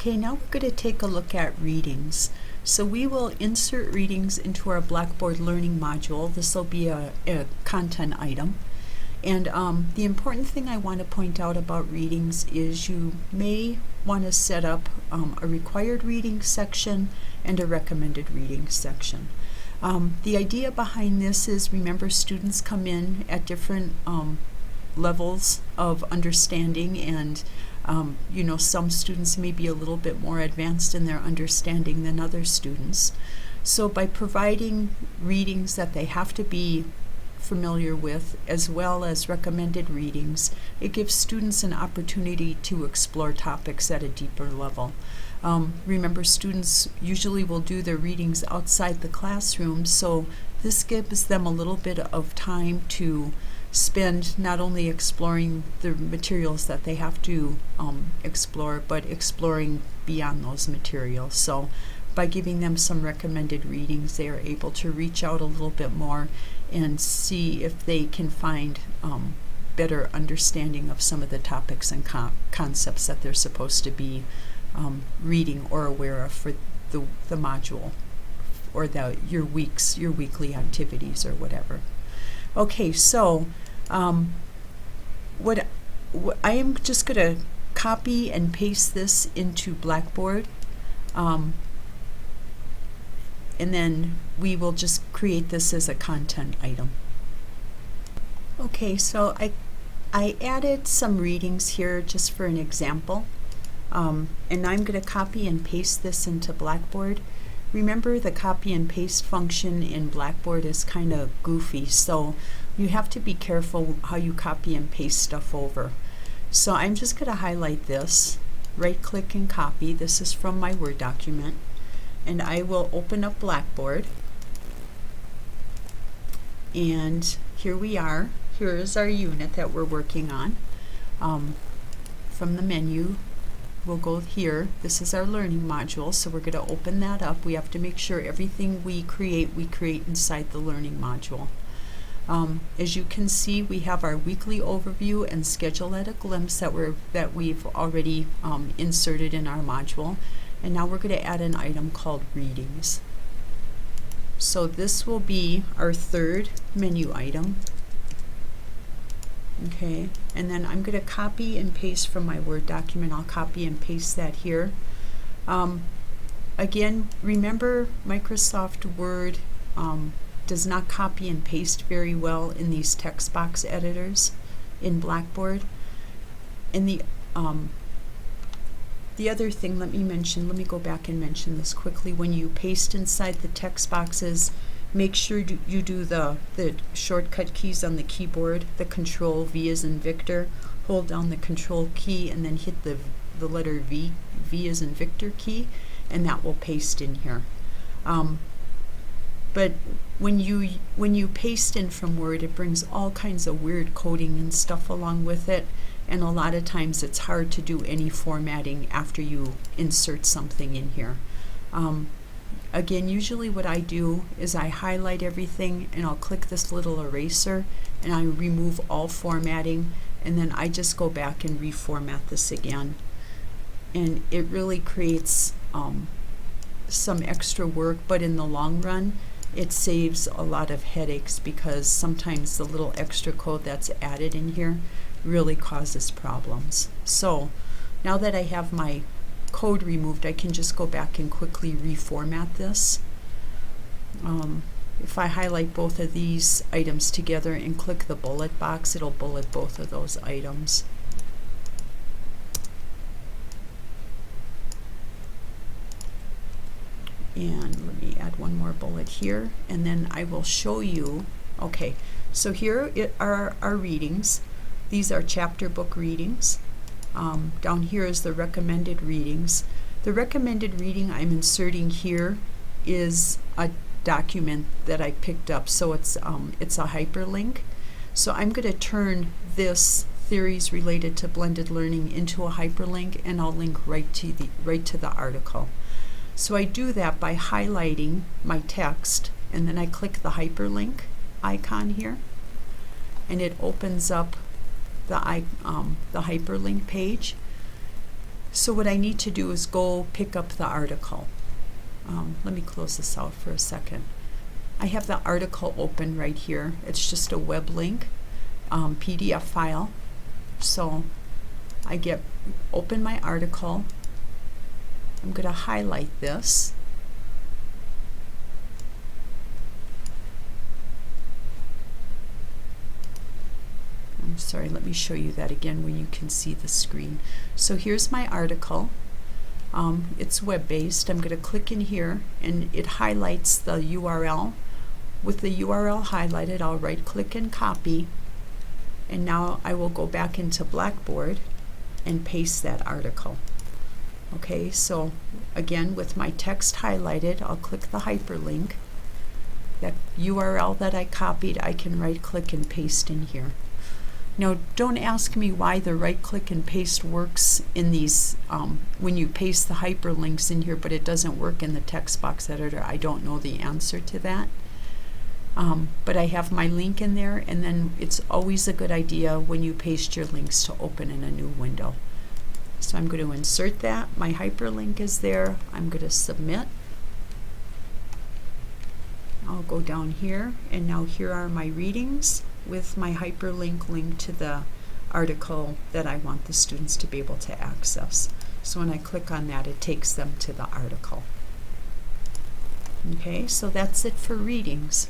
Okay, now we're going to take a look at readings. So we will insert readings into our Blackboard learning module. This will be a content item. And the important thing I want to point out about readings is you may want to set up a required reading section and a recommended reading section. The idea behind this is, remember, students come in at different levels of understanding, and you know, some students may be a little bit more advanced in their understanding than other students. So by providing readings that they have to be familiar with, as well as recommended readings, it gives students an opportunity to explore topics at a deeper level. Remember, students usually will do their readings outside the classroom, so this gives them a little bit of time to spend not only exploring the materials that they have to explore, but exploring beyond those materials. So by giving them some recommended readings, they are able to reach out a little bit more and see if they can find better understanding of some of the topics and concepts that they're supposed to be reading or aware of for the module, or your weekly activities or whatever. Okay, so what I am just going to copy and paste this into Blackboard, and then we will just create this as a content item. Okay, so I added some readings here just for an example, and I'm going to copy and paste this into Blackboard. Remember, the copy and paste function in Blackboard is kind of goofy, so you have to be careful how you copy and paste stuff over. So I'm just going to highlight this, right click and copy. This is from my Word document, and I will open up Blackboard, and here we are. Here is our unit that we're working on. From the menu, we'll go here. This is our learning module, so we're going to open that up. We have to make sure everything we create inside the learning module. As you can see, we have our weekly overview and schedule at a glimpse that we've already inserted in our module, and now we're going to add an item called readings. So this will be our third menu item. Okay, and then I'm going to copy and paste from my Word document. I'll copy and paste that here. Again, remember, Microsoft Word does not copy and paste very well in these text box editors in Blackboard. And the other thing, let me go back and mention this quickly. When you paste inside the text boxes, make sure you do the shortcut keys on the keyboard, the Control V as in Victor. Hold down the Control key and then hit the letter V as in Victor key, and that will paste in here. But when you paste in from Word, it brings all kinds of weird coding and stuff along with it, and a lot of times it's hard to do any formatting after you insert something in here. Again, usually what I do is I highlight everything, and I'll click this little eraser, and I remove all formatting, and then I just go back and reformat this again. And it really creates some extra work, but in the long run, it saves a lot of headaches, because sometimes the little extra code that's added in here really causes problems. So now that I have my code removed, I can just go back and quickly reformat this. If I highlight both of these items together and click the bullet box, it'll bullet both of those items. And let me add one more bullet here, and then I will show you. Okay, so here are our readings. These are chapter book readings. Down here is the recommended readings. The recommended reading I'm inserting here is a document that I picked up, so it's a hyperlink. So I'm going to turn this theories related to blended learning into a hyperlink, and I'll link right to the article. So I do that by highlighting my text, and then I click the hyperlink icon here, and it opens up the hyperlink page. So what I need to do is go pick up the article. Let me close this out for a second. I have the article open right here. It's just a web link, PDF file. So I open my article. I'm going to highlight this. I'm sorry, let me show you that again where you can see the screen. So here's my article. It's web-based. I'm going to click in here and it highlights the URL. With the URL highlighted, I'll right-click and copy. And now I will go back into Blackboard and paste that article. Okay, so again, with my text highlighted, I'll click the hyperlink. That URL that I copied, I can right-click and paste in here. Now, don't ask me why the right-click and paste works in these, when you paste the hyperlinks in here, but it doesn't work in the text box editor. I don't know the answer to that. But I have my link in there, and then it's always a good idea when you paste your links to open in a new window. So I'm going to insert that. My hyperlink is there. I'm going to submit. I'll go down here, and now here are my readings with my hyperlink linked to the article that I want the students to be able to access. So when I click on that, it takes them to the article. Okay, so that's it for readings.